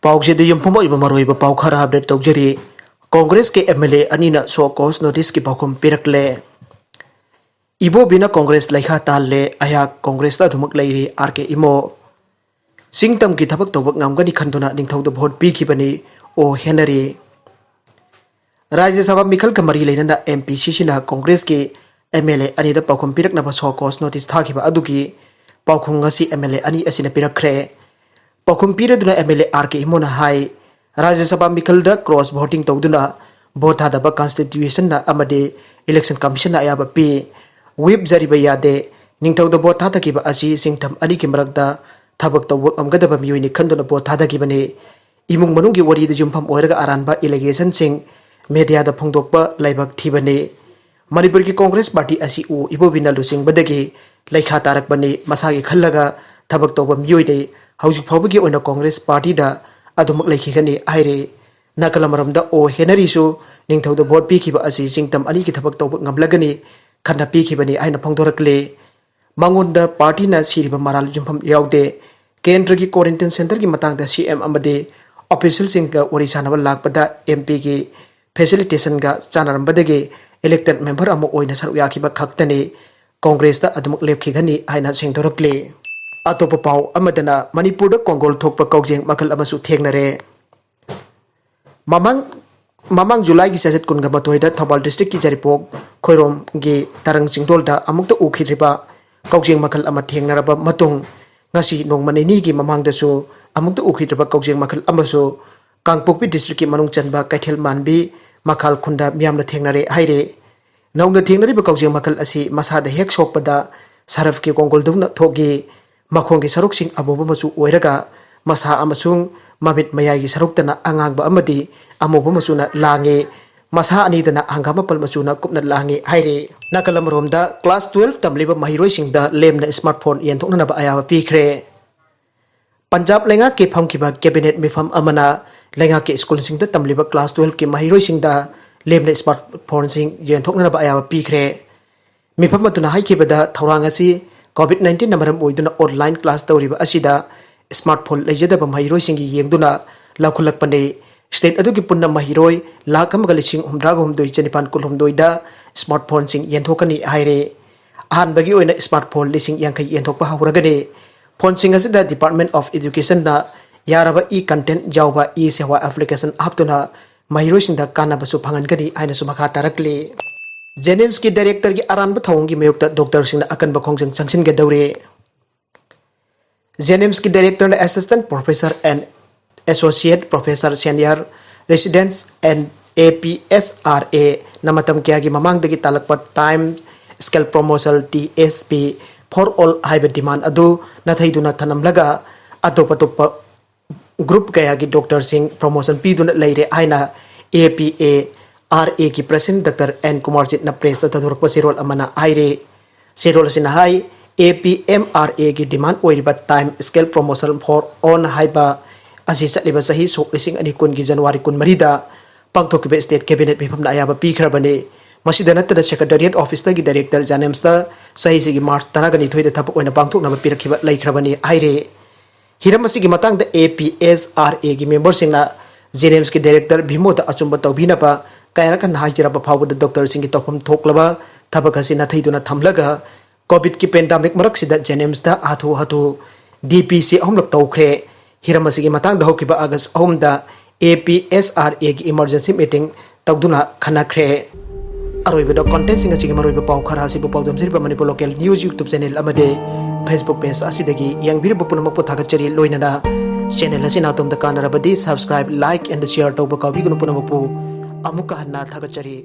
पाउसे युमफम मरोब पाउ खरा अपडेट तौजरी कांग्रेस के एमएलए अनीना सो कॉज नोटिस की पाखुम पिरकले इबोबीना कांग्रेस लेखा ताल्ले अयाक कांग्रेस अदुमक लेरी आरके इमो सिंगतम की थबक तौबक नामगनी खंदुना निंगथौद भोट पीखिबनी ओ हेनरी राज्यसभा मिखल का मरी लेना एमपीसीसीना कांग्रेस के MLA अनीदा पाखुम पिरकनबा show cause notice थाखिबा अदुगी पाखुम ngasi MLA अनी असिना पिरखरे पाखुम पिरदुना MLA R K इमोना high Rajya Sabha मिखलदा cross voting तौदुना vote थादबा constitution अमदे election commission अयाबा P whip जरिबा यादे निंगथौद भोट थादकिबा असि सिंगथम अनी की मरकदा थबक तौबक अमगदबा मियोइनि खंदुना भोट थादकिबने इमुंग मनुंगी वरीद जुमफम ओरगा अरानबा इलेगेशन सिंग मीडियादा फोंदोकपा लाइबक थीबने मणिपुर की कांग्रेस पार्टी असि उ इबोबिना लुसिंगबदगी लेखा तारकबने मसागी खल्लगा थबक तौबा मियोइने हौजिक फाउबगी ओइना कांग्रेस पार्टी दा अदुमक लेखिगनी आइरे नकलमरमदा ओ हेनरीसु निंगथौद भोट पीखिबा असि सिंगतम अनी की थबक तौबक ngamlagani खन्ना पीखिबनी आइना फोंदोरकले मंगोंदा पार्टी ना सिरिबा माराल जुमफम यावदे केंद्र की क्वारंटाइन सेंटर की मतंगदा सीएम अमदे ऑफिशियल सिंग का ओरिसानबा लाकपदा एमपी की फैसिलिटेशन का चानरमबदगे इलेक्टेड मेंबर अमो ओइना सरुक याखिबा खक्तने कांग्रेस दा अदुमक लेखिगनी आइना सिंगदोरकले अतोप पाउ अमदना मणिपुर कोंगोल थोकपा कोujeng मखल अमसु थेंगनरे ममंग जुलाई की सजत कुनगा बतोइदा थौबाल डिस्ट्रिक्ट की जरिपोक खोइरोम गे तरंग सिंगदोलदा अमुक्त उखिद्रिबा कोujeng मखल अमा थेंगनरबा मतुंग ngasi nongmaneni की ममंगदसु अमुक्त उखिद्रिबा कोujeng मखल अमसु कांगपोकपी डिस्ट्रिक्ट की मनुंग चनबा कैथेल मानबी मखाल खुंदा मियामना थेंगनरे हाइरे नौना थेंगनरिबा कोujeng मखल असि मसादा हेक सोकपदा सरफ के कोंगोल दुना थोगी मखों की सरुक सिंह अमोब मचु ओइरगा मसा अमसुंग ममित मयागी सरुकतना अंगांगबा अमदी अमोब मचुना लांगे मसा अनीदना हंगामपल मचुना कुपना लांगे हाइरे नकलमरोमदा क्लास 12 तमलिबा महिरोइसिंगदा लेमना स्मार्टफोन येंथोकनबा अयाबा पीखरे पंजाब लेंगा के फमकिबा कैबिनेट मिफम अमना लेंगा के स्कूलसिंगदा तमलिबा क्लास 12 के महिरोइसिंगदा लेमना स्मार्टफोन सिंग येंथोकनबा अयाबा पीखरे मिफम मतुना हाइखिबदा थौरांगसी कोविड-19 नमरम ओइदुना ऑनलाइन क्लास तौरिबा असिदा स्मार्टफोन लेजदबा महिरोइसिंगी येंगदुना लाखुलकपने स्टेट अदुगी पुन्ना महिरोइ लाख अमगा लिसिंग 19,992 दा स्मार्टफोन सिंग येंथोकनी हाइरे अहानबगी ओइना स्मार्टफोन लिसिंग यांखै येंथोकपा हौरगने फोन सिंग असिदा डिपार्टमेंट ऑफ एजुकेशन ना यारबा ई कंटेंट जावबा ई सेवा एप्लीकेशन हापतुना महिरोइसिंदा कानाबसु फंगनगनी आइनासु मखा तारकले JNIMS की डायरेक्टर की अरानबा थौंगी मयोक्ता डॉक्टर सिंगना अकनबा खोंजंग Changsin-gadouri JNIMS की डायरेक्टर ने assistant professor and associate professor senior residence and APSRA नमतम किया की ममांगदगी तालकपा time scale promotion TSP for all हाइब डिमांड अदु नथैदुना थनमलगा अतोपतोप ग्रुप कया की डॉक्टर सिंह प्रमोशन पीदुना लेरे आइना APARA की प्रेसिडेंट डॉक्टर एन कुमारजीत न प्रेस तथोरप सिरोल अमना आइरे सिरोल सिना हाई APMRA की डिमांड ओइरिबा time scale promotion for on हाइबा असि चलिबा सही सोक लिसिंग अनि कुन की जनवरी कुन मरीदा पांगथोकिबे स्टेट कैबिनेट मिफमना अयाबा पीखरबने मसिदा नत्तना सेक्रेटेरिएट ऑफिस की डायरेक्टर JNIMS दा सही सिगी मार्च 12 थबक ओइना पांगथोकनबा पिरखिबा लैखरबने आइरे हिरम असिगी मतंगदा APSRA की मेंबर सिंगना JNIMS की डायरेक्टर भीमोदा अचुंबा तौबिनबा कायरकन हाइजरबा फावबदा डॉक्टर सिंगी तौफम थोकलबा थबक असि नथैदुना थमलगा कोविड की पेंडेमिक मरकसिदा JNIMS दा हाथु DPC अहमलक तौखरे हिरम असिगी मतंगदा होकिबा अगस्त 3 दा APSRA की इमरजेंसी मीटिंग तौदुना खनाखरे अरोइबदा कंटेंट सिंग असिगी मरोइबा पाउ खरा असिबा पाउदम सिरिबा Manipur local news YouTube channel अमदे फेसबुक पेज असिदगी यंगबिरबा पुनमक थागचरी लोइनना चैनल असिना तोमदा कानरबदी सब्सक्राइब लाइक एंड शेयर तौबा काबिगुनु पुनमपु अमुका हन्ना थागचरी।